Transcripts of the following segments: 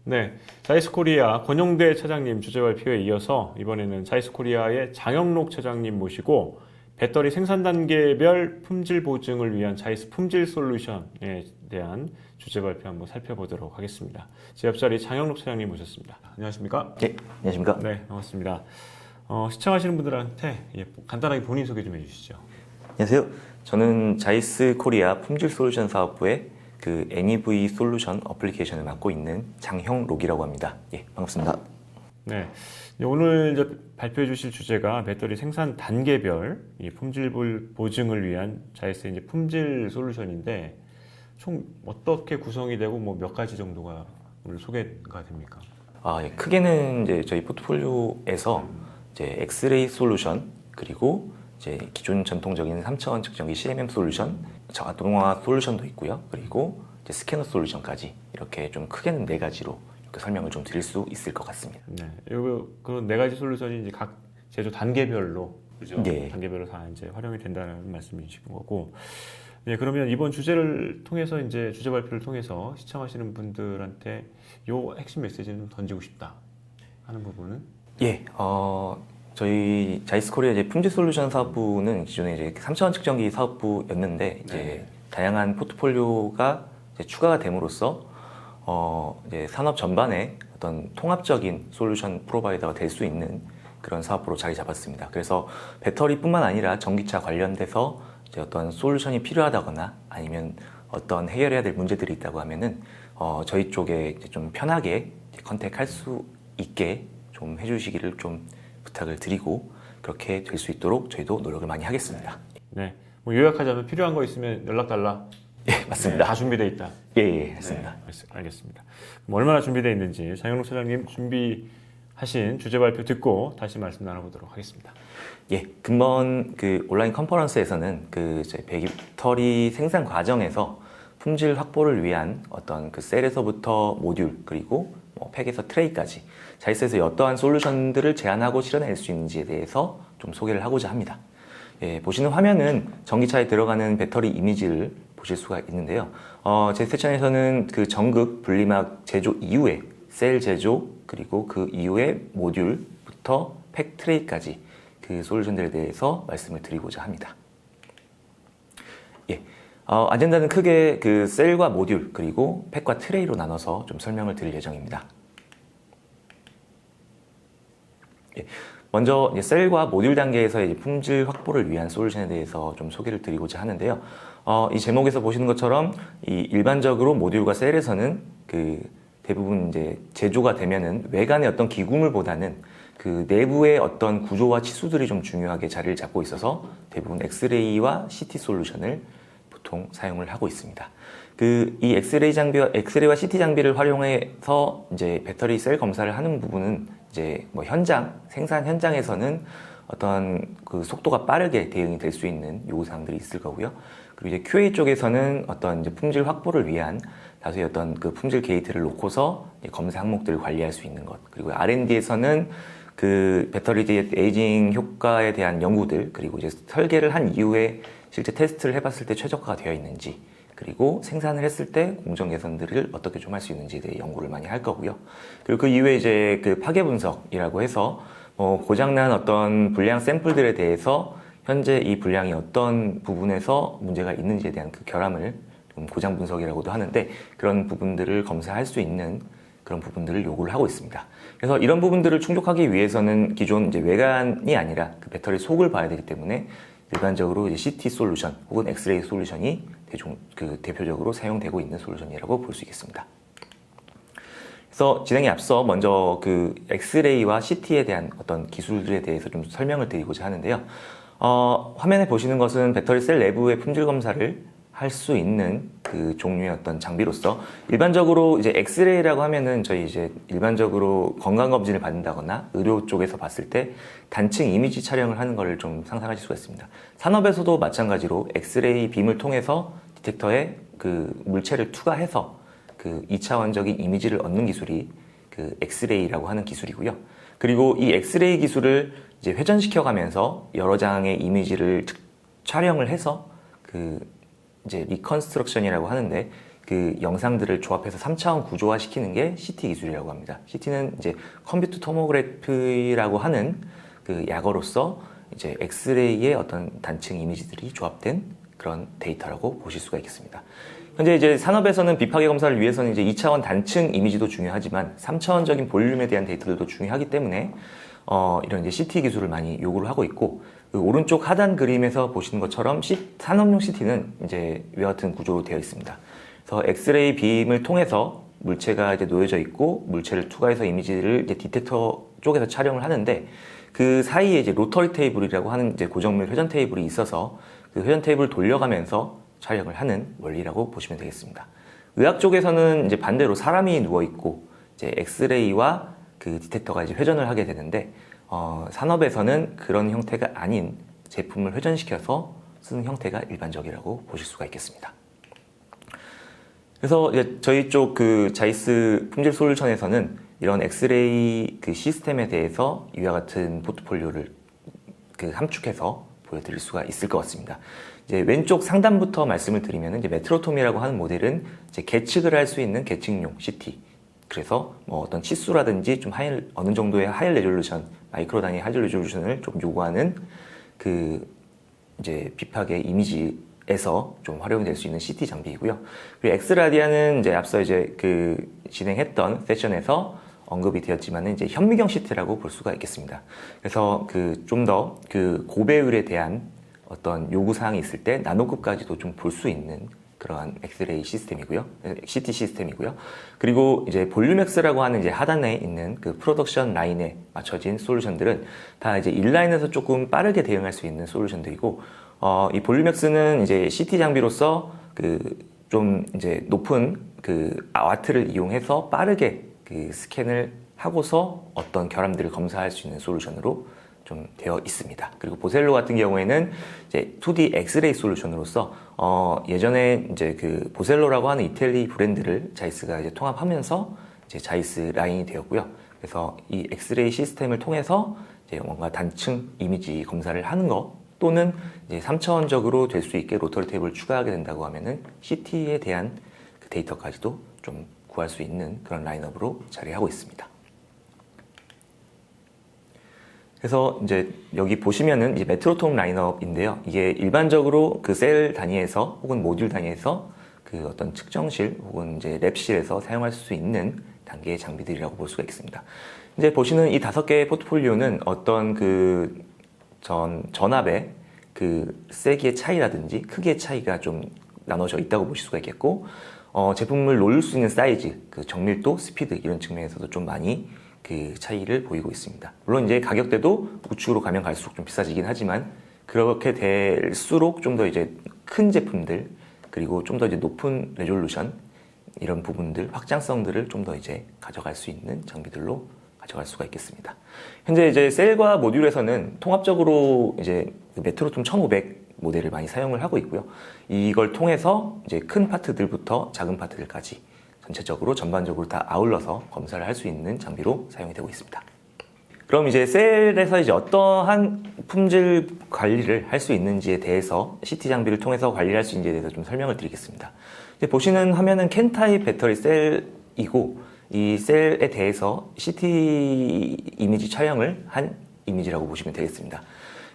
네, 자이스코리아 권용대 차장님 주제 발표에 이어서 이번에는 자이스코리아의 장영록 차장님 모시고 배터리 생산 단계별 품질 보증을 위한 자이스 품질 솔루션에 대한 주제 발표 한번 살펴보도록 하겠습니다. 제 옆자리 장영록 차장님 모셨습니다. 안녕하십니까? 네, 안녕하십니까? 네, 반갑습니다. 시청하시는 분들한테 간단하게 본인 소개 좀 해주시죠. 안녕하세요. 저는 자이스 코리아 품질 솔루션 사업부의 그 NEV 솔루션 어플리케이션을 맡고 있는 장형록이라고 합니다. 예, 반갑습니다. 네, 오늘 이제 발표해 주실 주제가 배터리 생산 단계별 이 품질 보증을 위한 자이스의 이제 품질 솔루션인데 총 어떻게 구성이 되고 뭐 몇 가지 정도가 오늘 소개가 됩니까? 예, 크게는 이제 저희 포트폴리오에서 이제 엑스레이 솔루션 그리고 이제 기존 전통적인 3차원 측정기 CMM 솔루션, 자동화 솔루션도 있고요. 그리고 이제 스캐너 솔루션까지 이렇게 좀 크게는 네 가지로 이렇게 설명을 좀 드릴 수 있을 것 같습니다. 네, 그런 네 가지 솔루션이 이제 각 제조 단계별로 그죠? 네. 단계별로 다 이제 활용이 된다는 말씀이신 거고. 네, 그러면 이번 주제를 통해서 이제 주제 발표를 통해서 시청하시는 분들한테 요 핵심 메시지를 좀 던지고 싶다 하는 부분은 예, 저희 자이스코리아 이제 품질 솔루션 사업부는 기존에 이제 3차원 측정기 사업부였는데 이제 네. 다양한 포트폴리오가 이제 추가가 됨으로써 이제 산업 전반에 어떤 통합적인 솔루션 프로바이더가 될 수 있는 그런 사업부로 자리 잡았습니다. 그래서 배터리뿐만 아니라 전기차 관련돼서 이제 어떤 솔루션이 필요하다거나 아니면 어떤 해결해야 될 문제들이 있다고 하면은 저희 쪽에 이제 좀 편하게 컨택할 수 있게 좀 해주시기를 좀 부탁을 드리고 그렇게 될 수 있도록 저희도 노력을 많이 하겠습니다. 네, 뭐 요약하자면 필요한 거 있으면 연락 달라. 예, 맞습니다. 네, 다 준비되어 있다. 예, 맞습니다. 네, 알겠습니다. 그럼 얼마나 준비되어 있는지 장영록 차장님 준비하신 주제 발표 듣고 다시 말씀 나눠보도록 하겠습니다. 예, 금번 그 온라인 컨퍼런스에서는 그 이제 배터리 생산 과정에서 품질 확보를 위한 어떤 그 셀에서부터 모듈 그리고 뭐 팩에서 트레이까지 자이스에서 어떠한 솔루션들을 제안하고 실현할 수 있는지에 대해서 좀 소개를 하고자 합니다. 예, 보시는 화면은 전기차에 들어가는 배터리 이미지를 보실 수가 있는데요. 제 세션에서는 그 전극 분리막 제조 이후에 셀 제조 그리고 그 이후에 모듈부터 팩 트레이까지 그 솔루션들에 대해서 말씀을 드리고자 합니다. 예, 아젠다는 크게 그 셀과 모듈 그리고 팩과 트레이로 나눠서 좀 설명을 드릴 예정입니다. 예, 먼저 이제 셀과 모듈 단계에서 이제 품질 확보를 위한 솔루션에 대해서 좀 소개를 드리고자 하는데요. 이 제목에서 보시는 것처럼 이 일반적으로 모듈과 셀에서는 그 대부분 이제 제조가 되면은 외관의 어떤 기구물보다는 그 내부의 어떤 구조와 치수들이 좀 중요하게 자리를 잡고 있어서 대부분 엑스레이와 CT 솔루션을 보통 사용을 하고 있습니다. 이 엑스레이와 CT 장비를 활용해서 이제 배터리 셀 검사를 하는 부분은 이제 뭐 생산 현장에서는 어떤 그 속도가 빠르게 대응이 될 수 있는 요구사항들이 있을 거고요. 그리고 이제 QA 쪽에서는 어떤 이제 품질 확보를 위한 다수의 어떤 그 품질 게이트를 놓고서 검사 항목들을 관리할 수 있는 것. 그리고 R&D에서는 그 배터리 에이징 효과에 대한 연구들, 그리고 이제 설계를 한 이후에 실제 테스트를 해봤을 때 최적화가 되어 있는지, 그리고 생산을 했을 때 공정 개선들을 어떻게 좀 할 수 있는지에 대해 연구를 많이 할 거고요. 그리고 그 이후에 이제 그 파괴 분석이라고 해서 고장난 어떤 불량 샘플들에 대해서 현재 이 불량이 어떤 부분에서 문제가 있는지에 대한 그 결함을 고장 분석이라고도 하는데 그런 부분들을 검사할 수 있는 그런 부분들을 요구를 하고 있습니다. 그래서 이런 부분들을 충족하기 위해서는 기존 이제 외관이 아니라 그 배터리 속을 봐야 되기 때문에 일반적으로 이제 CT 솔루션 혹은 엑스레이 솔루션이 대표적으로 사용되고 있는 솔루션이라고 볼 수 있겠습니다. 그래서 진행에 앞서 먼저 그 엑스레이와 CT에 대한 어떤 기술들에 대해서 좀 설명을 드리고자 하는데요. 화면에 보시는 것은 배터리 셀 내부의 품질 검사를 할 수 있는 그 종류의 어떤 장비로서 일반적으로 이제 엑스레이라고 하면은 저희 이제 일반적으로 건강검진을 받는다거나 의료 쪽에서 봤을 때 단층 이미지 촬영을 하는 것을 좀 상상하실 수가 있습니다. 산업에서도 마찬가지로 엑스레이 빔을 통해서 디텍터에 그 물체를 투과해서 그 2차원적인 이미지를 얻는 기술이 그 엑스레이라고 하는 기술이고요. 그리고 이 엑스레이 기술을 이제 회전시켜 가면서 여러 장의 이미지를 촬영을 해서 그 이제 리컨스트럭션이라고 하는데 그 영상들을 조합해서 3차원 구조화 시키는 게 CT 기술이라고 합니다. CT는 이제 컴퓨터 토모그래피라고 하는 그 약어로서 이제 엑스레이의 어떤 단층 이미지들이 조합된 그런 데이터라고 보실 수가 있겠습니다. 현재 이제 산업에서는 비파괴 검사를 위해서는 이제 2차원 단층 이미지도 중요하지만 3차원적인 볼륨에 대한 데이터들도 중요하기 때문에 이런 이제 CT 기술을 많이 요구를 하고 있고, 그 오른쪽 하단 그림에서 보시는 것처럼 산업용 CT는 이제 이와 같은 구조로 되어 있습니다. 그래서 엑스레이 빔을 통해서 물체가 이제 놓여져 있고 물체를 투과해서 이미지를 이제 디텍터 쪽에서 촬영을 하는데, 그 사이에 이제 로터리 테이블이라고 하는 이제 고정밀 회전 테이블이 있어서 그 회전 테이블을 돌려가면서 촬영을 하는 원리라고 보시면 되겠습니다. 의학 쪽에서는 이제 반대로 사람이 누워 있고 이제 엑스레이와 그 디텍터가 이제 회전을 하게 되는데, 산업에서는 그런 형태가 아닌 제품을 회전시켜서 쓰는 형태가 일반적이라고 보실 수가 있겠습니다. 그래서 이제 저희 쪽 그 자이스 품질 솔루션에서는 이런 엑스레이 그 시스템에 대해서 이와 같은 포트폴리오를 그 함축해서 보여드릴 수가 있을 것 같습니다. 이제 왼쪽 상단부터 말씀을 드리면 이제 메트로톰이라고 하는 모델은 이제 계측을 할 수 있는 계측용 CT. 그래서 뭐 어떤 치수라든지 좀 어느 정도의 하이 레졸루션, 마이크로 단위 하이 레졸루션을 좀 요구하는 그 이제 비파괴 이미지에서 좀 활용될 수 있는 CT 장비이고요. 그리고 엑스라디아는 이제 앞서 이제 그 진행했던 세션에서 언급이 되었지만은 이제 현미경 CT라고 볼 수가 있겠습니다. 그래서 그 좀 더 그 고배율에 대한 어떤 요구 사항이 있을 때 나노급까지도 좀 볼 수 있는 그러한 엑스레이 시스템이고요. CT 시스템이고요. 그리고 이제 볼륨엑스라고 하는 이제 하단에 있는 그 프로덕션 라인에 맞춰진 솔루션들은 다 이제 인라인에서 조금 빠르게 대응할 수 있는 솔루션들이고, 이 볼륨엑스는 이제 CT 장비로서 그 좀 이제 높은 그 와트를 이용해서 빠르게 그 스캔을 하고서 어떤 결함들을 검사할 수 있는 솔루션으로 좀 되어 있습니다. 그리고 보셀로 같은 경우에는 이제 2D 엑스레이 솔루션으로서 예전에 이제 그 보셀로라고 하는 이태리 브랜드를 자이스가 이제 통합하면서 이제 자이스 라인이 되었고요. 그래서 이 엑스레이 시스템을 통해서 이제 뭔가 단층 이미지 검사를 하는 것, 또는 이제 3차원적으로 될 수 있게 로터리 테이블을 추가하게 된다고 하면은 CT에 대한 그 데이터까지도 좀 구할 수 있는 그런 라인업으로 자리하고 있습니다. 그래서 이제 여기 보시면은 이제 메트로톰 라인업인데요. 이게 일반적으로 그 셀 단위에서 혹은 모듈 단위에서 그 어떤 측정실 혹은 이제 랩실에서 사용할 수 있는 단계의 장비들이라고 볼 수가 있습니다. 이제 보시는 이 5개의 포트폴리오는 어떤 그 전압의 그 세기의 차이라든지 크기의 차이가 좀 나눠져 있다고 보실 수가 있겠고, 제품을 놓을 수 있는 사이즈, 그 정밀도, 스피드 이런 측면에서도 좀 많이 그 차이를 보이고 있습니다. 물론 이제 가격대도 우측으로 가면 갈수록 좀 비싸지긴 하지만, 그렇게 될수록 좀 더 이제 큰 제품들, 그리고 좀 더 이제 높은 레졸루션 이런 부분들, 확장성들을 좀 더 이제 가져갈 수 있는 장비들로 가져갈 수가 있겠습니다. 현재 이제 셀과 모듈에서는 통합적으로 이제 메트로톰 1500 모델을 많이 사용을 하고 있고요. 이걸 통해서 이제 큰 파트들부터 작은 파트들까지 전체적으로 전반적으로 다 아울러서 검사를 할 수 있는 장비로 사용이 되고 있습니다. 그럼 이제 셀에서 이제 어떠한 품질 관리를 할 수 있는지에 대해서 CT 장비를 통해서 관리를 할 수 있는지에 대해서 좀 설명을 드리겠습니다. 이제 보시는 화면은 캔 타입 배터리 셀이고, 이 셀에 대해서 CT 이미지 촬영을 한 이미지라고 보시면 되겠습니다.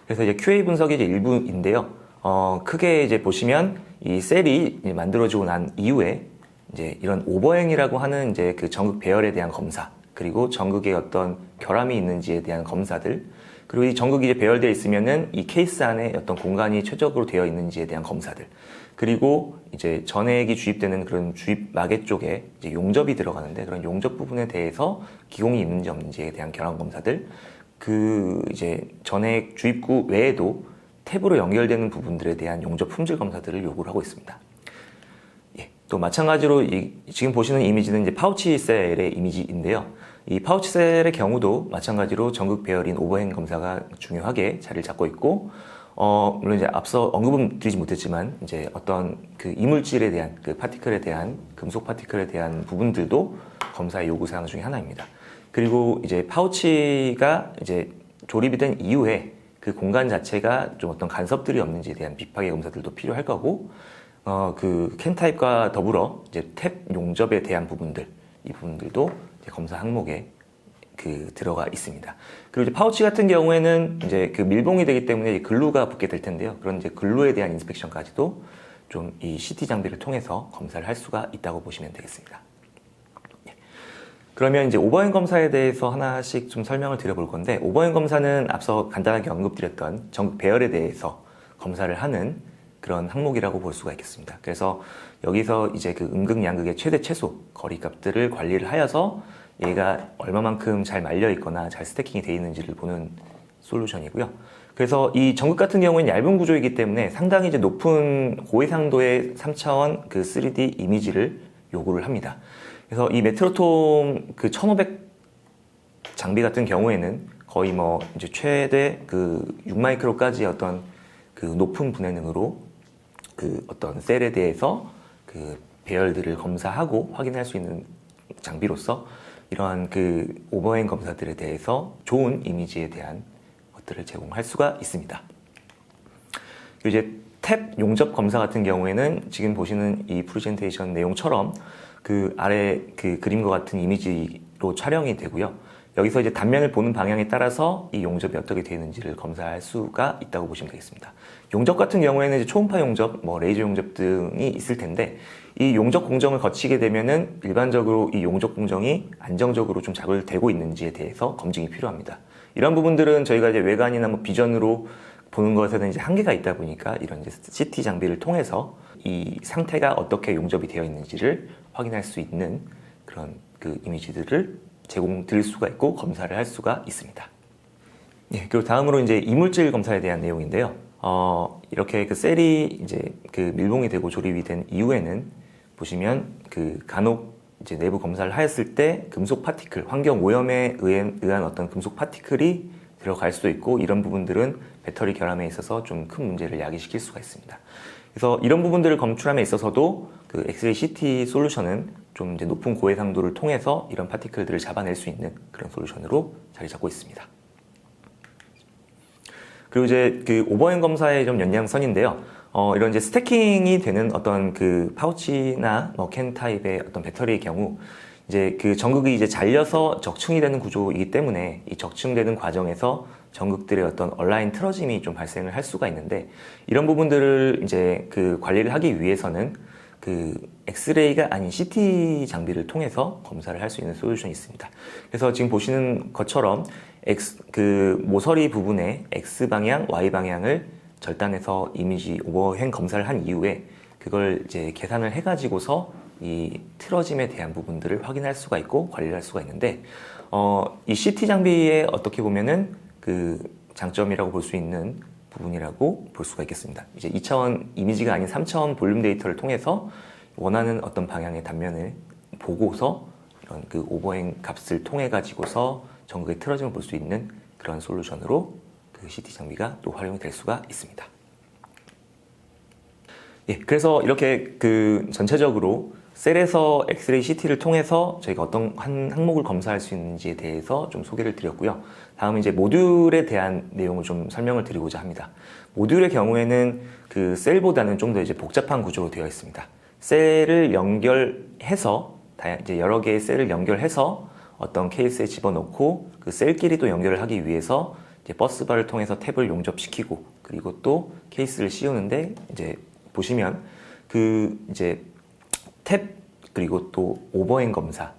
그래서 이제 QA 분석이 이제 일부인데요. 크게 이제 보시면 이 셀이 만들어지고 난 이후에 이제 이런 오버행이라고 하는 이제 그 전극 배열에 대한 검사, 그리고 전극에 어떤 결함이 있는지에 대한 검사들, 그리고 이 전극이 이제 배열되어 있으면은 이 케이스 안에 어떤 공간이 최적으로 되어 있는지에 대한 검사들, 그리고 이제 전액이 주입되는 그런 주입 마개 쪽에 이제 용접이 들어가는데, 그런 용접 부분에 대해서 기공이 있는지 없는지에 대한 결함 검사들, 그 이제 전액 주입구 외에도 탭으로 연결되는 부분들에 대한 용접 품질 검사들을 요구를 하고 있습니다. 예, 또 마찬가지로 지금 보시는 이미지는 이제 파우치 셀의 이미지인데요. 이 파우치 셀의 경우도 마찬가지로 전극 배열인 오버행 검사가 중요하게 자리를 잡고 있고, 물론 이제 앞서 언급은 드리지 못했지만 이제 어떤 그 이물질에 대한 그 파티클에 대한 금속 파티클에 대한 부분들도 검사의 요구 사항 중에 하나입니다. 그리고 이제 파우치가 이제 조립이 된 이후에 그 공간 자체가 좀 어떤 간섭들이 없는지에 대한 비파괴 검사들도 필요할 거고, 그 캔 타입과 더불어 이제 탭 용접에 대한 부분들, 이 부분들도 이제 검사 항목에 들어가 있습니다. 그리고 이제 파우치 같은 경우에는 이제 그 밀봉이 되기 때문에 이제 글루가 붙게 될 텐데요. 그런 이제 글루에 대한 인스펙션까지도 좀 이 CT 장비를 통해서 검사를 할 수가 있다고 보시면 되겠습니다. 그러면 이제 오버행 검사에 대해서 하나씩 좀 설명을 드려볼 건데, 오버행 검사는 앞서 간단하게 언급드렸던 전극 배열에 대해서 검사를 하는 그런 항목이라고 볼 수가 있겠습니다. 그래서 여기서 이제 그 음극, 양극의 최대 최소 거리값들을 관리를 하여서 얘가 얼마만큼 잘 말려 있거나 잘 스태킹이 되어 있는지를 보는 솔루션이고요. 그래서 이 전극 같은 경우에는 얇은 구조이기 때문에 상당히 이제 높은 고해상도의 3차원 그 3D 이미지를 요구를 합니다. 그래서 이 메트로톰 그 1500 장비 같은 경우에는 거의 뭐 이제 최대 그 6마이크로까지의 어떤 그 높은 분해능으로 그 어떤 셀에 대해서 그 배열들을 검사하고 확인할 수 있는 장비로서 이러한 그 오버행 검사들에 대해서 좋은 이미지에 대한 것들을 제공할 수가 있습니다. 그리고 이제 탭 용접 검사 같은 경우에는 지금 보시는 이 프레젠테이션 내용처럼 그 아래 그 그림과 같은 이미지로 촬영이 되고요. 여기서 이제 단면을 보는 방향에 따라서 이 용접이 어떻게 되는지를 검사할 수가 있다고 보시면 되겠습니다. 용접 같은 경우에는 이제 초음파 용접, 뭐 레이저 용접 등이 있을 텐데, 이 용접 공정을 거치게 되면은 일반적으로 이 용접 공정이 안정적으로 좀 작업되고 있는지에 대해서 검증이 필요합니다. 이런 부분들은 저희가 이제 외관이나 뭐 비전으로 보는 것에는 이제 한계가 있다 보니까 이런 이제 CT 장비를 통해서 이 상태가 어떻게 용접이 되어 있는지를 확인할 수 있는 그런 그 이미지들을 제공드릴 수가 있고 검사를 할 수가 있습니다. 예, 그리고 다음으로 이제 이물질 검사에 대한 내용인데요. 이렇게 그 셀이 이제 그 밀봉이 되고 조립이 된 이후에는 보시면 그 간혹 이제 내부 검사를 하였을 때 금속 파티클, 환경 오염에 의한 어떤 금속 파티클이 들어갈 수도 있고, 이런 부분들은 배터리 결함에 있어서 좀 큰 문제를 야기시킬 수가 있습니다. 그래서 이런 부분들을 검출함에 있어서도 그 엑스레이 CT 솔루션은 좀 이제 높은 고해상도를 통해서 이런 파티클들을 잡아낼 수 있는 그런 솔루션으로 자리 잡고 있습니다. 그리고 이제 그 오버행 검사의 좀 연장선인데요. 이런 이제 스태킹이 되는 어떤 그 파우치나 뭐 캔 타입의 어떤 배터리의 경우, 이제 그 전극이 이제 잘려서 적층이 되는 구조이기 때문에 이 적층되는 과정에서 전극들의 어떤 얼라인 틀어짐이 좀 발생을 할 수가 있는데, 이런 부분들을 이제 그 관리를 하기 위해서는 그 엑스레이가 아닌 CT 장비를 통해서 검사를 할 수 있는 솔루션이 있습니다. 그래서 지금 보시는 것처럼 그 모서리 부분에 X 방향, Y 방향을 절단해서 이미지 오버행 검사를 한 이후에 그걸 이제 계산을 해가지고서 이 틀어짐에 대한 부분들을 확인할 수가 있고 관리를 할 수가 있는데, 이 CT 장비의 어떻게 보면은 그 장점이라고 볼 수 있는 부분이라고 볼 수가 있겠습니다. 이제 2차원 이미지가 아닌 3차원 볼륨 데이터를 통해서 원하는 어떤 방향의 단면을 보고서 이런 그 오버행 값을 통해 가지고서 전극의 틀어짐을 볼 수 있는 그런 솔루션으로 그 CT 장비가 또 활용이 될 수가 있습니다. 예, 그래서 이렇게 그 전체적으로 셀에서 엑스레이 CT를 통해서 저희가 어떤 한 항목을 검사할 수 있는지에 대해서 좀 소개를 드렸고요. 다음은 이제 모듈에 대한 내용을 좀 설명을 드리고자 합니다. 모듈의 경우에는 그 셀보다는 좀 더 이제 복잡한 구조로 되어 있습니다. 셀을 연결해서 이제 여러 개의 셀을 연결해서 어떤 케이스에 집어넣고 그 셀끼리 또 연결을 하기 위해서 이제 버스바를 통해서 탭을 용접시키고, 그리고 또 케이스를 씌우는데 이제 보시면 그 이제 탭, 그리고 또 오버행 검사,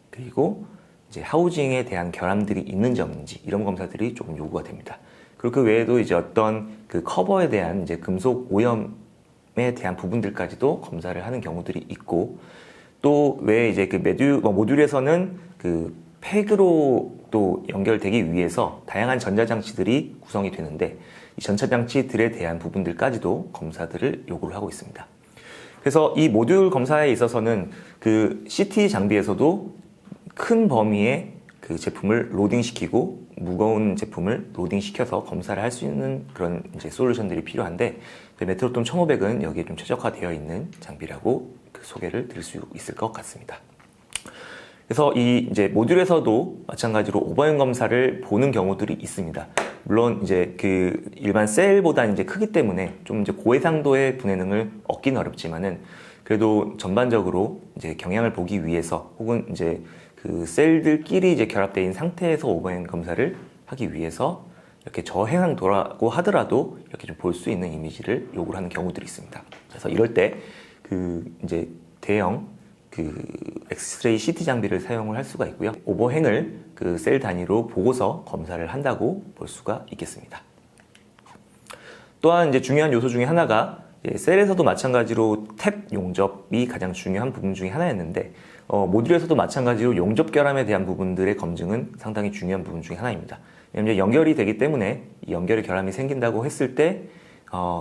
그리고 이제 하우징에 대한 결함들이 있는지 없는지 이런 검사들이 조금 요구가 됩니다. 그리고 그 외에도 이제 어떤 그 커버에 대한 이제 금속 오염에 대한 부분들까지도 검사를 하는 경우들이 있고, 또 왜 이제 그 모듈에서는 그 팩으로 또 연결되기 위해서 다양한 전자장치들이 구성이 되는데, 이 전자장치들에 대한 부분들까지도 검사들을 요구를 하고 있습니다. 그래서 이 모듈 검사에 있어서는 그 CT 장비에서도 큰 범위의 그 제품을 로딩시키고 무거운 제품을 로딩시켜서 검사를 할 수 있는 그런 이제 솔루션들이 필요한데, 메트로톰 1500은 여기에 좀 최적화되어 있는 장비라고 그 소개를 드릴 수 있을 것 같습니다. 그래서 이 이제 모듈에서도 마찬가지로 오버행 검사를 보는 경우들이 있습니다. 물론 이제 그 일반 셀보다 이제 크기 때문에 좀 이제 고해상도의 분해능을 얻기는 어렵지만은 그래도 전반적으로 이제 경향을 보기 위해서 혹은 이제 그 셀들끼리 이제 결합되어 있는 상태에서 오버행 검사를 하기 위해서 이렇게 저해상도라고 하더라도 이렇게 좀 볼 수 있는 이미지를 요구를 하는 경우들이 있습니다. 그래서 이럴 때 그 이제 대형 그 엑스레이 CT 장비를 사용을 할 수가 있고요. 오버행을 그 셀 단위로 보고서 검사를 한다고 볼 수가 있겠습니다. 또한 이제 중요한 요소 중에 하나가 셀에서도 마찬가지로 탭 용접이 가장 중요한 부분 중에 하나였는데 모듈에서도 마찬가지로 용접 결함에 대한 부분들의 검증은 상당히 중요한 부분 중에 하나입니다. 왜냐하면 연결이 되기 때문에 이 연결의 결함이 생긴다고 했을 때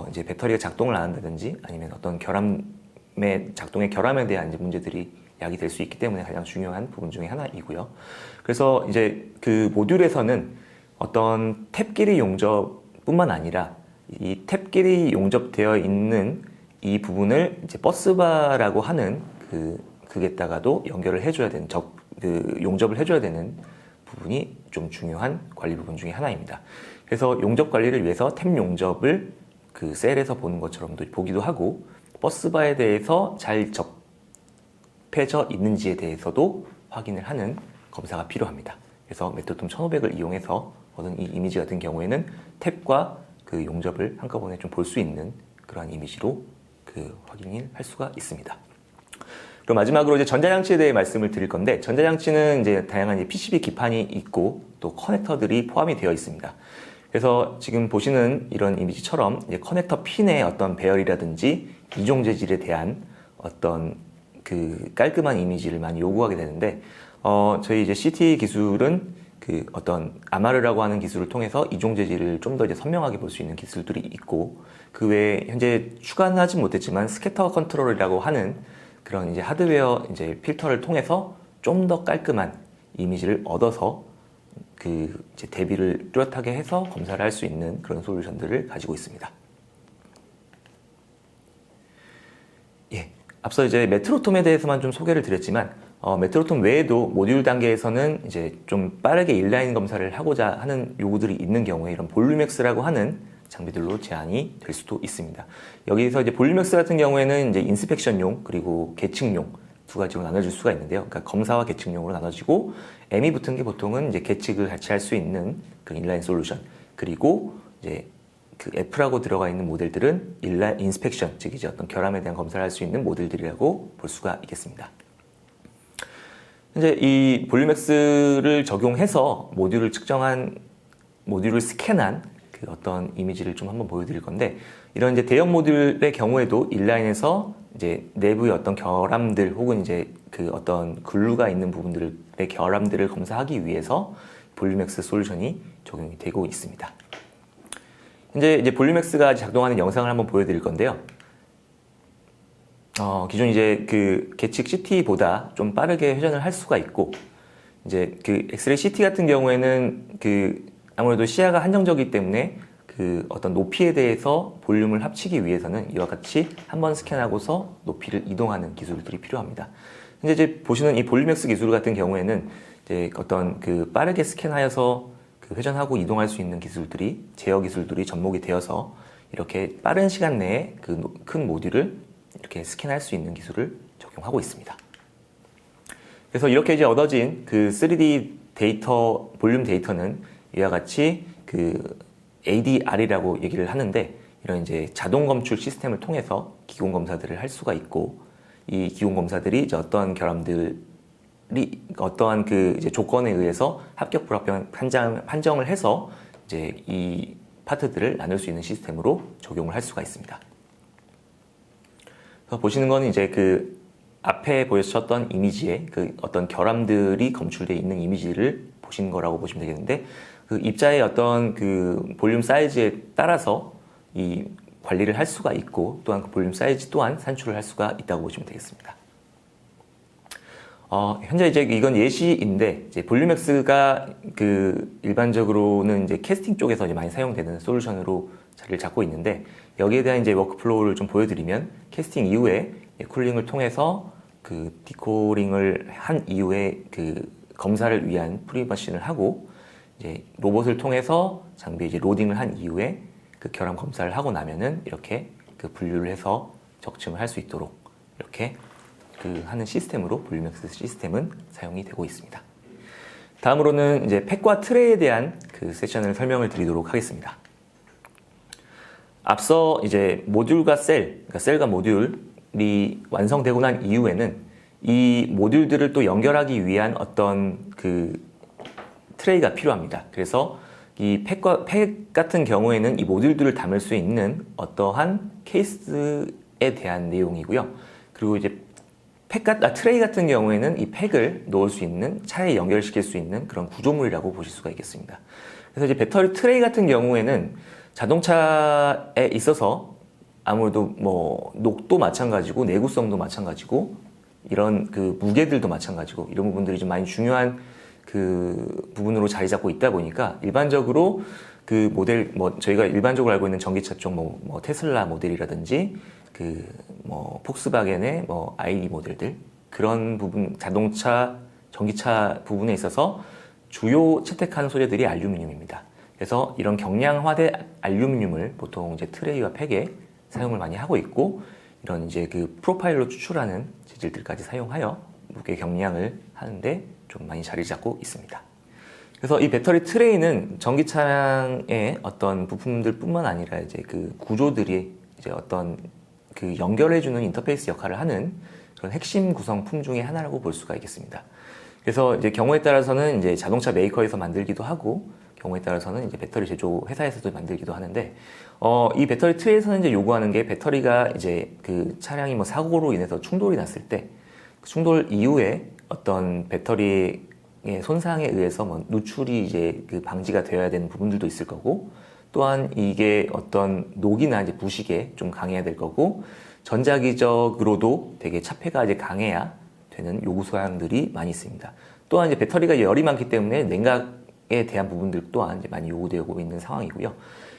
이제 배터리가 작동을 안 한다든지 아니면 어떤 작동의 결함에 대한 이제 문제들이 야기될 수 있기 때문에 가장 중요한 부분 중에 하나이고요. 그래서 이제 그 모듈에서는 어떤 탭끼리 용접뿐만 아니라 이 탭끼리 용접되어 있는 이 부분을 이제 버스바라고 하는 그게다가도 연결을 해줘야 되는 용접을 해줘야 되는 부분이 좀 중요한 관리 부분 중에 하나입니다. 그래서 용접 관리를 위해서 탭 용접을 그 셀에서 보는 것처럼도 보기도 하고 버스바에 대해서 잘 접해져 있는지에 대해서도 확인을 하는 검사가 필요합니다. 그래서 메트로톰 1500을 이용해서 얻은 이 이미지 같은 경우에는 탭과 그 용접을 한꺼번에 좀 볼 수 있는 그러한 이미지로 그 확인을 할 수가 있습니다. 그리고 마지막으로 이제 전자장치에 대해 말씀을 드릴 건데, 전자장치는 이제 다양한 이제 PCB 기판이 있고 또 커넥터들이 포함이 되어 있습니다. 그래서 지금 보시는 이런 이미지처럼 이제 커넥터 핀의 어떤 배열이라든지 이종 재질에 대한 어떤 그 깔끔한 이미지를 많이 요구하게 되는데, 저희 이제 CT 기술은 그 어떤 아마르라고 하는 기술을 통해서 이종 재질을 좀 더 이제 선명하게 볼 수 있는 기술들이 있고, 그 외에 현재 추가는 하진 못했지만 스캐터 컨트롤이라고 하는 그런 이제 하드웨어 이제 필터를 통해서 좀 더 깔끔한 이미지를 얻어서 그 이제 대비를 뚜렷하게 해서 검사를 할 수 있는 그런 솔루션들을 가지고 있습니다. 예, 앞서 이제 메트로톰에 대해서만 좀 소개를 드렸지만 메트로톰 외에도 모듈 단계에서는 이제 좀 빠르게 인라인 검사를 하고자 하는 요구들이 있는 경우에 이런 볼륨엑스라고 하는 장비들로 제한이 될 수도 있습니다. 여기서 이제 볼륨엑스 같은 경우에는 이제 인스펙션용 그리고 계측용 두 가지로 나눠질 수가 있는데요. 그러니까 검사와 계측용으로 나눠지고, M이 붙은 게 보통은 이제 계측을 같이 할 수 있는 그 인라인 솔루션, 그리고 이제 그 F라고 들어가 있는 모델들은 인스펙션, 즉 이제 어떤 결함에 대한 검사를 할 수 있는 모델들이라고 볼 수가 있겠습니다. 현재 이 볼륨엑스를 적용해서 모듈을 스캔한 그 어떤 이미지를 좀 한번 보여드릴 건데, 이런 이제 대형 모듈의 경우에도 인라인에서 이제 내부의 어떤 결함들 혹은 이제 그 어떤 글루가 있는 부분들의 결함들을 검사하기 위해서 볼륨엑스 솔루션이 적용이 되고 있습니다. 현재 이제 볼륨엑스가 작동하는 영상을 한번 보여드릴 건데요. 기존 이제 그 계측 CT보다 좀 빠르게 회전을 할 수가 있고, 이제 그 엑스레이 CT 같은 경우에는 그 아무래도 시야가 한정적이기 때문에 그 어떤 높이에 대해서 볼륨을 합치기 위해서는 이와 같이 한번 스캔하고서 높이를 이동하는 기술들이 필요합니다. 근데 이제 보시는 이 볼륨엑스 기술 같은 경우에는 이제 어떤 그 빠르게 스캔하여서 그 회전하고 이동할 수 있는 기술들이, 제어 기술들이 접목이 되어서 이렇게 빠른 시간 내에 그 큰 모듈을 이렇게 스캔할 수 있는 기술을 적용하고 있습니다. 그래서 이렇게 이제 얻어진 그 3D 데이터, 볼륨 데이터는 이와 같이 그 ADR이라고 얘기를 하는데, 이런 이제 자동 검출 시스템을 통해서 기공 검사들을 할 수가 있고, 이 기공 검사들이 이제 어떠한 결함들이 어떠한 그 이제 조건에 의해서 합격 불합격 판정을 해서 이제 이 파트들을 나눌 수 있는 시스템으로 적용을 할 수가 있습니다. 그래서 보시는 거는 이제 그 앞에 보여주셨던 이미지에 그 어떤 결함들이 검출되어 있는 이미지를 보시는 거라고 보시면 되겠는데, 그 입자의 어떤 그 볼륨 사이즈에 따라서 이 관리를 할 수가 있고, 또한 그 볼륨 사이즈 또한 산출을 할 수가 있다고 보시면 되겠습니다. 현재 이제 이건 예시인데, 이제 볼륨엑스가 그 일반적으로는 이제 캐스팅 쪽에서 이제 많이 사용되는 솔루션으로 자리를 잡고 있는데, 여기에 대한 이제 워크플로우를 좀 보여드리면, 캐스팅 이후에 쿨링을 통해서 그 디코링을 한 이후에 그 검사를 위한 프리머신을 하고, 이제 로봇을 통해서 장비에 이제 로딩을 한 이후에 그 결함 검사를 하고 나면은 이렇게 그 분류를 해서 적층을 할 수 있도록 이렇게 그 하는 시스템으로 볼륨엑스 시스템은 사용이 되고 있습니다. 다음으로는 이제 팩과 트레이에 대한 그 세션을 설명을 드리도록 하겠습니다. 앞서 이제 모듈과 그러니까 셀과 모듈이 완성되고 난 이후에는 이 모듈들을 또 연결하기 위한 어떤 그 트레이가 필요합니다. 그래서 이 팩 같은 경우에는 이 모듈들을 담을 수 있는 어떠한 케이스에 대한 내용이고요. 그리고 이제 트레이 같은 경우에는 이 팩을 넣을 수 있는, 차에 연결시킬 수 있는 그런 구조물이라고 보실 수가 있겠습니다. 그래서 이제 배터리 트레이 같은 경우에는 자동차에 있어서 아무래도 뭐 녹도 마찬가지고 내구성도 마찬가지고 이런 그 무게들도 마찬가지고 이런 부분들이 좀 많이 중요한 그 부분으로 자리 잡고 있다 보니까 일반적으로 그 모델 저희가 일반적으로 알고 있는 전기차 쪽 뭐 테슬라 모델이라든지 그 뭐 폭스바겐의 뭐 ID 모델들 그런 부분 자동차 전기차 부분에 있어서 주요 채택하는 소재들이 알루미늄입니다. 그래서 이런 경량화된 알루미늄을 보통 이제 트레이와 팩에 사용을 많이 하고 있고 이런 이제 그 프로파일로 추출하는 재질들까지 사용하여 무게 경량을 하는데 좀 많이 자리 잡고 있습니다. 그래서 이 배터리 트레이는 전기차량의 어떤 부품들뿐만 아니라 이제 그 구조들이 이제 어떤 그 연결해주는 인터페이스 역할을 하는 그런 핵심 구성품 중에 하나라고 볼 수가 있겠습니다. 그래서 이제 경우에 따라서는 이제 자동차 메이커에서 만들기도 하고 경우에 따라서는 이제 배터리 제조 회사에서도 만들기도 하는데 이 배터리 트레이에서는 이제 요구하는 게 배터리가 이제 그 차량이 뭐 사고로 인해서 충돌이 났을 때 그 충돌 이후에 어떤 배터리의 손상에 의해서 뭐 누출이 이제 그 방지가 되어야 되는 부분들도 있을 거고 또한 이게 어떤 녹이나 이제 부식에 좀 강해야 될 거고 전자기적으로도 되게 차폐가 이제 강해야 되는 요구 사항들이 많이 있습니다. 또한 이제 배터리가 열이 많기 때문에 냉각에 대한 부분들 또한 이제 많이 요구되고 있는 상황이고요.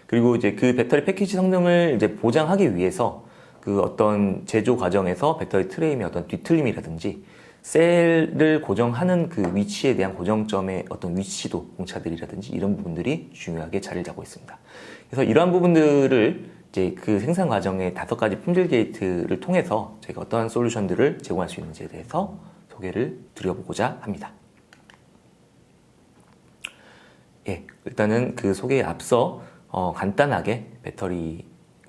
그리고 이제 그 배터리 패키지 성능을 이제 보장하기 위해서 그 어떤 제조 과정에서 배터리 트레임의 어떤 뒤틀림이라든지 셀을 고정하는 그 위치에 대한 고정점의 어떤 위치도 공차들이라든지 이런 부분들이 중요하게 자리를 잡고 있습니다. 그래서 이러한 부분들을 이제 그 생산 과정의 5가지 품질 게이트를 통해서 저희가 어떠한 솔루션들을 제공할 수 있는지에 대해서 소개를 드려보고자 합니다. 예, 일단은 그 소개에 앞서 간단하게 배터리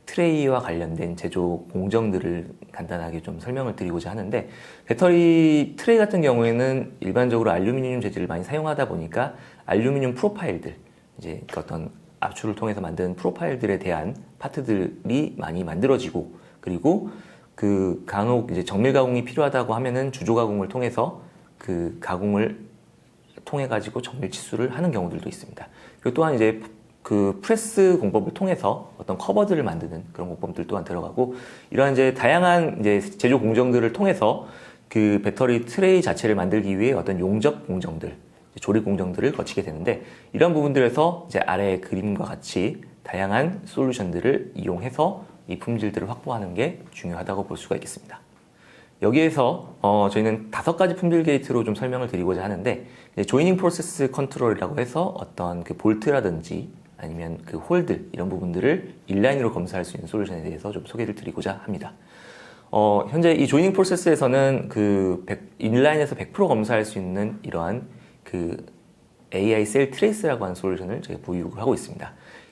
트레이와 관련된 제조 공정들을 간단하게 좀 설명을 드리고자 하는데 배터리 트레이 같은 경우에는 일반적으로 알루미늄 재질을 많이 사용하다 보니까 알루미늄 프로파일들 이제 그 어떤 압출을 통해서 만든 프로파일들에 대한 파트들이 많이 만들어지고 그리고 그 간혹 이제 정밀 가공이 필요하다고 하면은 주조 가공을 통해서 그 가공을 통해 가지고 정밀 치수를 하는 경우들도 있습니다. 그리고 또한 이제 그 프레스 공법을 통해서 어떤 커버들을 만드는 그런 공법들 또한 들어가고 이러한 이제 다양한 이제 제조 공정들을 통해서 그 배터리 트레이 자체를 만들기 위해 어떤 용접 공정들, 조립 공정들을 거치게 되는데 이런 부분들에서 이제 아래 그림과 같이 다양한 솔루션들을 이용해서 이 품질들을 확보하는 게 중요하다고 볼 수가 있겠습니다. 여기에서 저희는 5가지 품질 게이트로 좀 설명을 드리고자 하는데 조이닝 프로세스 컨트롤이라고 해서 어떤 그 볼트라든지 아니면 그 홀드 이런 부분들을 인라인으로 검사할 수 있는 솔루션에 대해서 좀 소개를 드리고자 합니다. 현재 이 조이닝 프로세스에서는 그 인라인에서 100% 검사할 수 있는 이러한 그 AI 셀 트레이스라고 하는 솔루션을 저희가 보유를 하고 있습니다.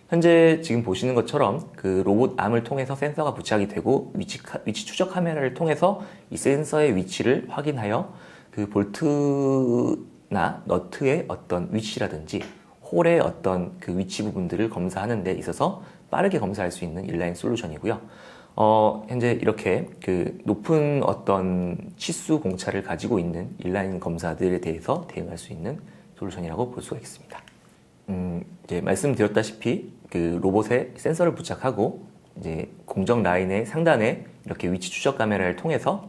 현재 지금 보시는 것처럼 그 로봇 암을 통해서 센서가 부착이 되고 위치 추적 카메라를 통해서 이 센서의 위치를 확인하여 그 볼트나 너트의 어떤 위치라든지 홀의 어떤 그 위치 부분들을 검사하는 데 있어서 빠르게 검사할 수 있는 인라인 솔루션이고요. 현재 이렇게 그 높은 어떤 치수 공차를 가지고 있는 인라인 검사들에 대해서 대응할 수 있는 솔루션이라고 볼 수가 있습니다. 이제 말씀드렸다시피 그 로봇에 센서를 부착하고 이제 공정 라인의 상단에 이렇게 위치 추적 카메라를 통해서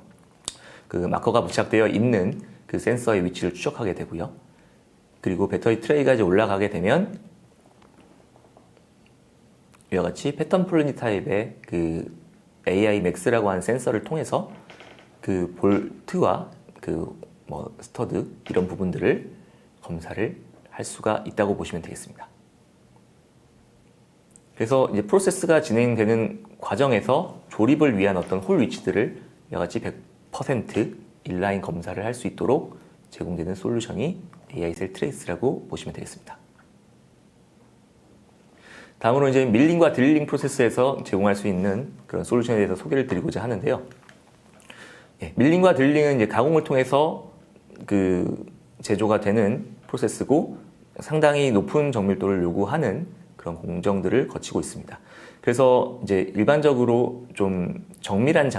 그 마커가 부착되어 있는 그 센서의 위치를 추적하게 되고요. 그리고 배터리 트레이가 이제 올라가게 되면 이와 같이 패턴 폴리 타입의 그 AI 맥스라고 하는 센서를 통해서 그 볼트와 그 뭐 스터드 이런 부분들을 검사를 할 수가 있다고 보시면 되겠습니다. 그래서 이제 프로세스가 진행되는 과정에서 조립을 위한 어떤 홀 위치들을 이와 같이 100% 인라인 검사를 할 수 있도록 제공되는 솔루션이 AI셀 트레이스라고 보시면 되겠습니다. 다음으로 이제 밀링과 드릴링 프로세스에서 제공할 수 있는 그런 솔루션에 대해서 소개를 드리고자 하는데요. 밀링과 드릴링은 이제 가공을 통해서 제조가 되는 프로세스고 상당히 높은 정밀도를 요구하는 그런 공정들을 거치고 있습니다. 그래서 이제 일반적으로 좀 정밀한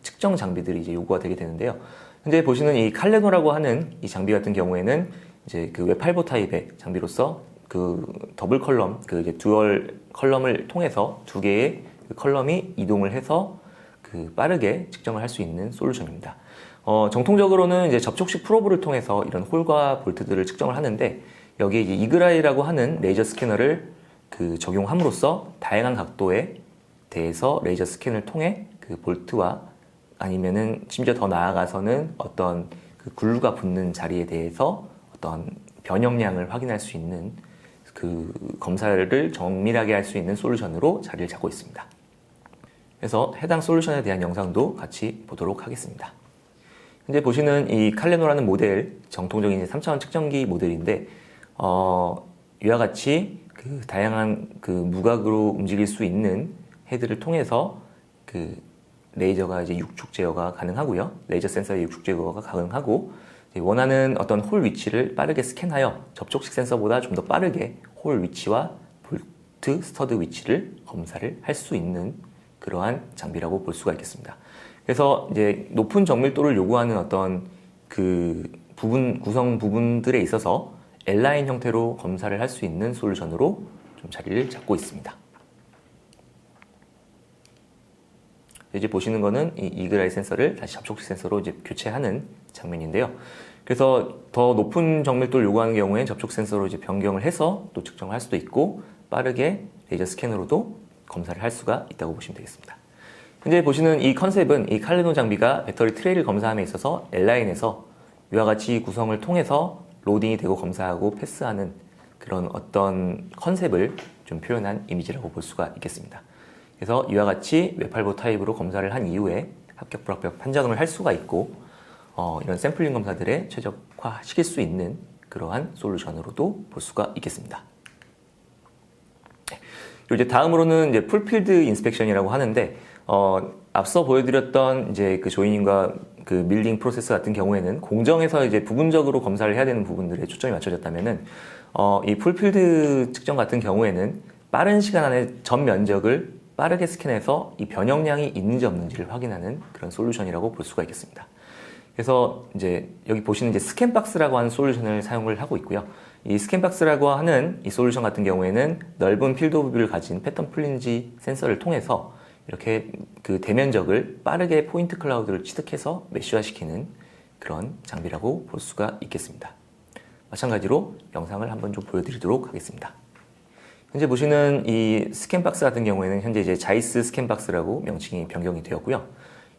측정 장비들이 이제 요구가 되게 되는데요. 현재 보시는 이 칼레노라고 하는 이 장비 같은 경우에는 이제 그 웹8보 타입의 장비로서 그 더블 컬럼, 이제 듀얼 컬럼을 통해서 두 개의 그 컬럼이 이동을 해서 빠르게 측정을 할 수 있는 솔루션입니다. 정통적으로는 이제 접촉식 프로브를 통해서 이런 홀과 볼트들을 측정을 하는데 여기에 이제 이글아이라고 하는 레이저 스캐너를 적용함으로써 다양한 각도에 대해서 레이저 스캔을 통해 그 볼트와 아니면은 심지어 더 나아가서는 어떤 그 굴루가 붙는 자리에 대해서 어떤 변형량을 확인할 수 있는 그 검사를 정밀하게 할 수 있는 솔루션으로 자리를 잡고 있습니다. 그래서 해당 솔루션에 대한 영상도 같이 보도록 하겠습니다. 현재 보시는 이 칼레노라는 모델, 정통적인 3차원 측정기 모델인데 이와 같이 그 다양한 그 무각으로 움직일 수 있는 헤드를 통해서 그 레이저가 이제 육축 제어가 가능하고요. 레이저 센서의 육축 제어가 가능하고 원하는 어떤 홀 위치를 빠르게 스캔하여 접촉식 센서보다 좀 더 빠르게 홀 위치와 볼트, 스터드 위치를 검사를 할 수 있는 그러한 장비라고 볼 수가 있겠습니다. 그래서 이제 높은 정밀도를 요구하는 어떤 그 구성 부분들에 있어서 L라인 형태로 검사를 할 수 있는 솔루션으로 좀 자리를 잡고 있습니다. 이제 보시는 거는 이 이글아이 센서를 다시 접촉식 센서로 이제 교체하는 장면인데요. 그래서 더 높은 정밀도를 요구하는 경우에 접촉 센서로 이제 변경을 해서 또 측정을 할 수도 있고 빠르게 레이저 스캐너로도 검사를 할 수가 있다고 보시면 되겠습니다. 현재 보시는 이 컨셉은 이 칼레노 장비가 배터리 트레이를 검사함에 있어서 L라인에서 이와 같이 구성을 통해서 로딩이 되고 검사하고 패스하는 그런 어떤 컨셉을 좀 표현한 이미지라고 볼 수가 있겠습니다. 그래서 이와 같이 웹8보 타입으로 검사를 한 이후에 합격, 불합격 판정을 할 수가 있고 이런 샘플링 검사들에 최적화시킬 수 있는 그러한 솔루션으로도 볼 수가 있겠습니다. 그리고 이제 다음으로는 이제 풀필드 인스펙션이라고 하는데 앞서 보여드렸던 이제 그 조이닝과 그 밀링 프로세스 같은 경우에는 공정에서 이제 부분적으로 검사를 해야 되는 부분들에 초점이 맞춰졌다면은 이 풀필드 측정 같은 경우에는 빠른 시간 안에 전 면적을 빠르게 스캔해서 이 변형량이 있는지 없는지를 확인하는 그런 솔루션이라고 볼 수가 있겠습니다. 그래서 이제 여기 보시는 이제 스캔박스라고 하는 솔루션을 사용을 하고 있고요. 이 스캔박스라고 하는 이 솔루션 같은 경우에는 넓은 필드 오브 뷰를 가진 패턴 플린지 센서를 통해서 이렇게 그 대면적을 빠르게 포인트 클라우드를 취득해서 메쉬화시키는 그런 장비라고 볼 수가 있겠습니다. 마찬가지로 영상을 한번 좀 보여드리도록 하겠습니다. 현재 보시는 이 스캔박스 같은 경우에는 현재 이제 자이스 스캔박스라고 명칭이 변경이 되었고요.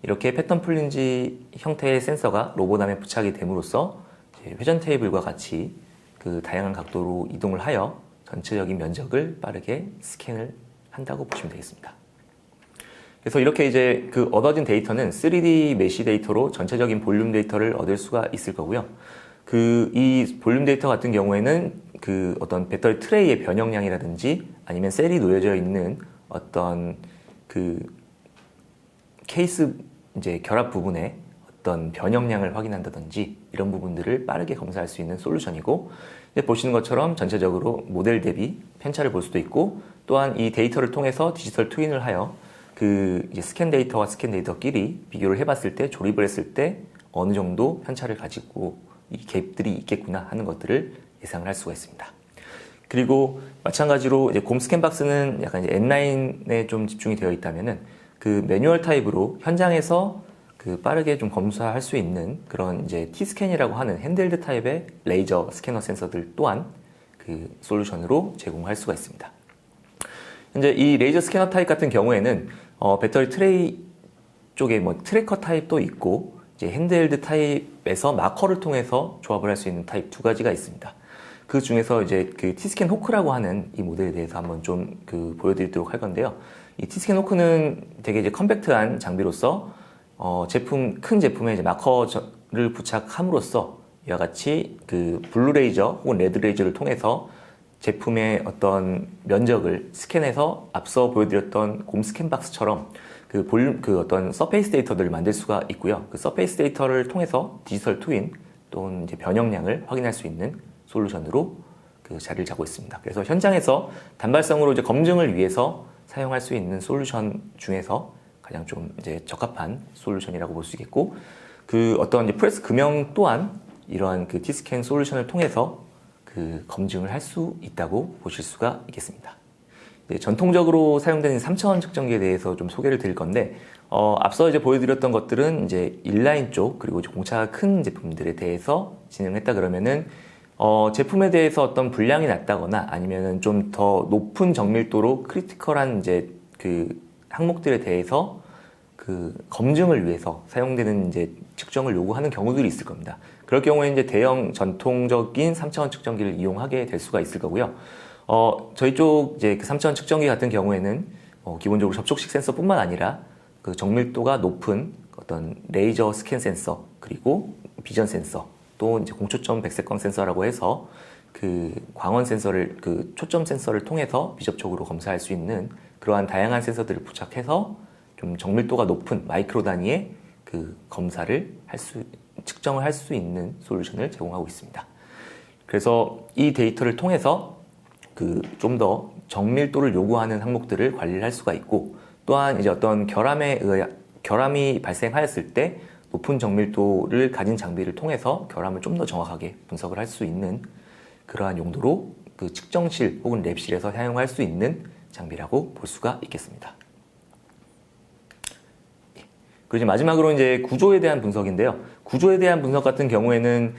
이렇게 패턴 플린지 형태의 센서가 로봇암에 부착이 됨으로써 회전 테이블과 같이 그 다양한 각도로 이동을 하여 전체적인 면적을 빠르게 스캔을 한다고 보시면 되겠습니다. 그래서 이렇게 이제 그 얻어진 데이터는 3D 메시 데이터로 전체적인 볼륨 데이터를 얻을 수가 있을 거고요. 이 볼륨 데이터 같은 경우에는 그 어떤 배터리 트레이의 변형량이라든지 아니면 셀이 놓여져 있는 어떤 그 케이스 이제 결합 부분에 어떤 변형량을 확인한다든지 이런 부분들을 빠르게 검사할 수 있는 솔루션이고, 이제 보시는 것처럼 전체적으로 모델 대비 편차를 볼 수도 있고, 또한 이 데이터를 통해서 디지털 트윈을 하여 그 이제 스캔 데이터와 스캔 데이터끼리 비교를 해봤을 때, 조립을 했을 때 어느 정도 편차를 가지고 이 갭들이 있겠구나 하는 것들을 예상을 할 수가 있습니다. 그리고 마찬가지로 이제 곰 스캔 박스는 약간 이제 N9에 좀 집중이 되어 있다면은 그 매뉴얼 타입으로 현장에서 그 빠르게 좀 검사할 수 있는 그런 이제 T-스캔이라고 하는 핸들드 타입의 레이저 스캐너 센서들 또한 그 솔루션으로 제공할 수가 있습니다. 현재 이 레이저 스캐너 타입 같은 경우에는 배터리 트레이 쪽에 뭐 트래커 타입도 있고, 이제 핸드헬드 타입에서 마커를 통해서 조합을 할 수 있는 타입 두 가지가 있습니다. 그 중에서 이제 그 티스캔 호크라고 하는 이 모델에 대해서 한번 좀 보여드리도록 할 건데요. 이 티스캔 호크는 되게 이제 컴팩트한 장비로서 큰 제품에 이제 마커를 부착함으로써 이와 같이 그 블루 레이저 혹은 레드 레이저를 통해서 제품의 어떤 면적을 스캔해서 앞서 보여드렸던 곰 스캔 박스처럼 그 어떤 서페이스 데이터들을 만들 수가 있고요. 그 서페이스 데이터를 통해서 디지털 트윈 또는 이제 변형량을 확인할 수 있는 솔루션으로 그 자리를 잡고 있습니다. 그래서 현장에서 단발성으로 이제 검증을 위해서 사용할 수 있는 솔루션 중에서 가장 좀 이제 적합한 솔루션이라고 볼 수 있겠고, 그 어떤 이제 프레스 금형 또한 이러한 그 T스캔 솔루션을 통해서 그 검증을 할 수 있다고 보실 수가 있겠습니다. 네, 전통적으로 사용되는 3차원 측정기에 대해서 좀 소개를 드릴 건데, 앞서 이제 보여드렸던 것들은 이제 인라인 쪽 그리고 이제 공차가 큰 제품들에 대해서 진행했다 그러면은 제품에 대해서 어떤 불량이 났다거나 아니면은 좀 더 높은 정밀도로 크리티컬한 이제 그 항목들에 대해서 그 검증을 위해서 사용되는 이제 측정을 요구하는 경우들이 있을 겁니다. 그럴 경우에 이제 대형 전통적인 3차원 측정기를 이용하게 될 수가 있을 거고요. 저희 쪽 이제 그 3차원 측정기 같은 경우에는 기본적으로 접촉식 센서뿐만 아니라 그 정밀도가 높은 어떤 레이저 스캔 센서 그리고 비전 센서 또 이제 공초점 백색광 센서라고 해서 그 광원 센서를 그 초점 센서를 통해서 비접촉으로 검사할 수 있는 그러한 다양한 센서들을 부착해서 좀 정밀도가 높은 마이크로 단위의 그 검사를 측정을 할 수 있는 솔루션을 제공하고 있습니다. 그래서 이 데이터를 통해서 그 좀 더 정밀도를 요구하는 항목들을 관리를 할 수가 있고, 또한 이제 어떤 결함이 발생하였을 때 높은 정밀도를 가진 장비를 통해서 결함을 좀 더 정확하게 분석을 할 수 있는 그러한 용도로 그 측정실 혹은 랩실에서 사용할 수 있는 장비라고 볼 수가 있겠습니다. 그리고 이제 마지막으로 이제 구조에 대한 분석인데요. 구조에 대한 분석 같은 경우에는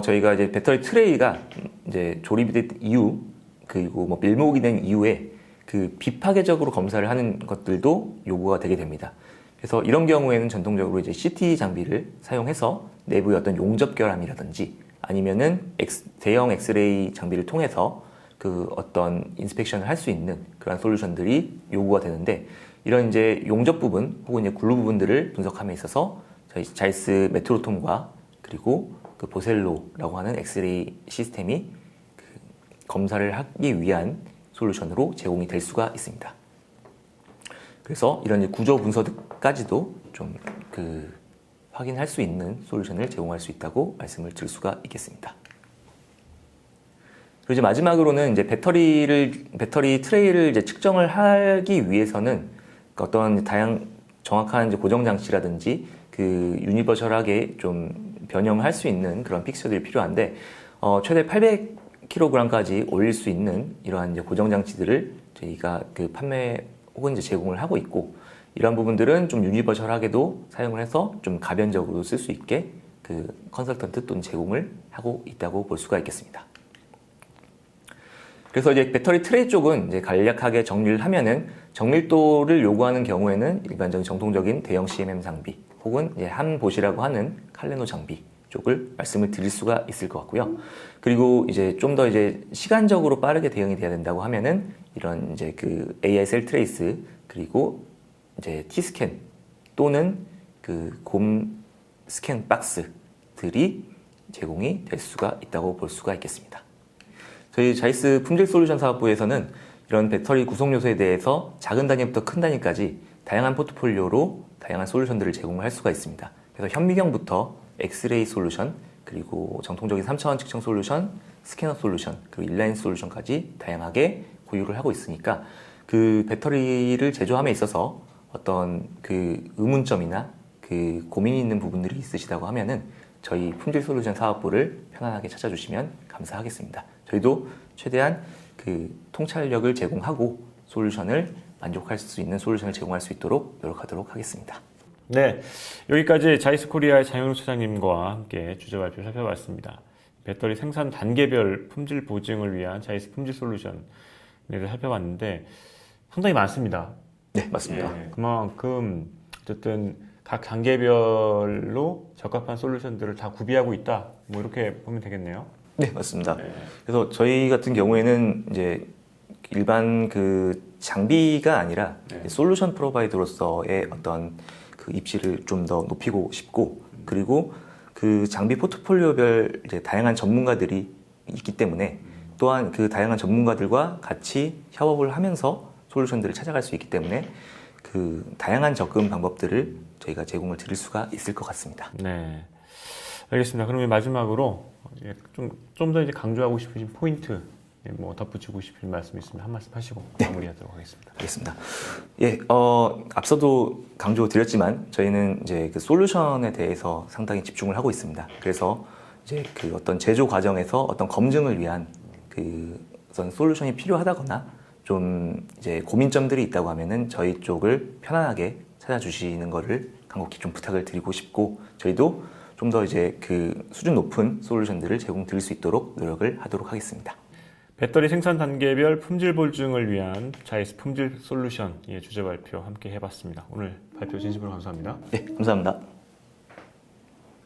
저희가 이제 배터리 트레이가 이제 조립이 된 이후 그리고 뭐 밀목이 된 이후에 그 비파괴적으로 검사를 하는 것들도 요구가 되게 됩니다. 그래서 이런 경우에는 전통적으로 이제 CT 장비를 사용해서 내부의 어떤 용접 결함이라든지 아니면은 대형 엑스레이 장비를 통해서 그 어떤 인스펙션을 할 수 있는 그런 솔루션들이 요구가 되는데, 이런 이제 용접 부분 혹은 이제 글루 부분들을 분석함에 있어서 저희 자이스 메트로톰과 그리고 그 보셀로라고 하는 엑스레이 시스템이 그 검사를 하기 위한 솔루션으로 제공이 될 수가 있습니다. 그래서 이런 이제 구조 분석까지도 좀 그 확인할 수 있는 솔루션을 제공할 수 있다고 말씀을 드릴 수가 있겠습니다. 그리고 이제 마지막으로는 이제 배터리 트레이를 이제 측정을 하기 위해서는 어떤 정확한 이제 고정 장치라든지 그 유니버셜하게 좀 변형을 할 수 있는 그런 픽처들이 필요한데, 최대 800kg까지 올릴 수 있는 이러한 이제 고정 장치들을 저희가 그 판매 혹은 이제 제공을 하고 있고, 이런 부분들은 좀 유니버셜하게도 사용을 해서 좀 가변적으로 쓸 수 있게 그 컨설턴트 또는 제공을 하고 있다고 볼 수가 있겠습니다. 그래서 이제 배터리 트레이 쪽은 이제 간략하게 정리를 하면은, 정밀도를 요구하는 경우에는 일반적인 정통적인 대형 CMM 장비 혹은 이제 함봇이라고 하는 칼레노 장비 쪽을 말씀을 드릴 수가 있을 것 같고요. 그리고 이제 좀 더 이제 시간적으로 빠르게 대응이 돼야 된다고 하면은 이런 이제 그 AI 셀 트레이스 그리고 이제 T스캔 또는 그 곰 스캔 박스들이 제공이 될 수가 있다고 볼 수가 있겠습니다. 저희 자이스 품질 솔루션 사업부에서는 이런 배터리 구성 요소에 대해서 작은 단위부터 큰 단위까지 다양한 포트폴리오로 다양한 솔루션들을 제공할 수가 있습니다. 그래서 현미경부터 엑스레이 솔루션, 그리고 정통적인 3차원 측정 솔루션, 스캐너 솔루션, 그리고 인라인 솔루션까지 다양하게 보유를 하고 있으니까 그 배터리를 제조함에 있어서 어떤 그 의문점이나 그 고민이 있는 부분들이 있으시다고 하면은 저희 품질 솔루션 사업부를 편안하게 찾아주시면 감사하겠습니다. 저희도 최대한 그 통찰력을 제공하고 솔루션을 만족할 수 있는 솔루션을 제공할 수 있도록 노력하도록 하겠습니다. 네, 여기까지 자이스 코리아의 장현우 차장님과 함께 주제 발표 살펴봤습니다. 배터리 생산 단계별 품질 보증을 위한 자이스 품질 솔루션에 대해서 살펴봤는데 상당히 많습니다. 네, 맞습니다. 그만큼 어쨌든 각 단계별로 적합한 솔루션들을 다 구비하고 있다. 뭐 이렇게 보면 되겠네요. 네, 맞습니다. 네. 그래서 저희 같은 경우에는 이제 일반 그 장비가 아니라 네. 솔루션 프로바이더로서의 어떤 그 입지를 좀 더 높이고 싶고, 그리고 그 장비 포트폴리오별 이제 다양한 전문가들이 있기 때문에 또한 그 다양한 전문가들과 같이 협업을 하면서 솔루션들을 찾아갈 수 있기 때문에 그 다양한 접근 방법들을 저희가 제공을 드릴 수가 있을 것 같습니다. 네. 알겠습니다. 그러면 마지막으로 좀 더 이제 강조하고 싶으신 포인트, 뭐 덧붙이고 싶은 말씀 있으면 한 말씀 하시고 마무리하도록 하겠습니다. 알겠습니다. 예, 앞서도 강조드렸지만 저희는 이제 그 솔루션에 대해서 상당히 집중을 하고 있습니다. 그래서 이제 그 어떤 제조 과정에서 어떤 검증을 위한 그 어떤 솔루션이 필요하다거나 좀 이제 고민점들이 있다고 하면은 저희 쪽을 편안하게 찾아주시는 거를 간곡히 좀 부탁을 드리고 싶고, 저희도 좀 더 이제 그 수준 높은 솔루션들을 제공 드릴 수 있도록 노력을 하도록 하겠습니다. 배터리 생산 단계별 품질 보증을 위한 자이스 품질 솔루션의 주제 발표 함께 해봤습니다. 오늘 발표 진심으로 감사합니다. 네, 감사합니다.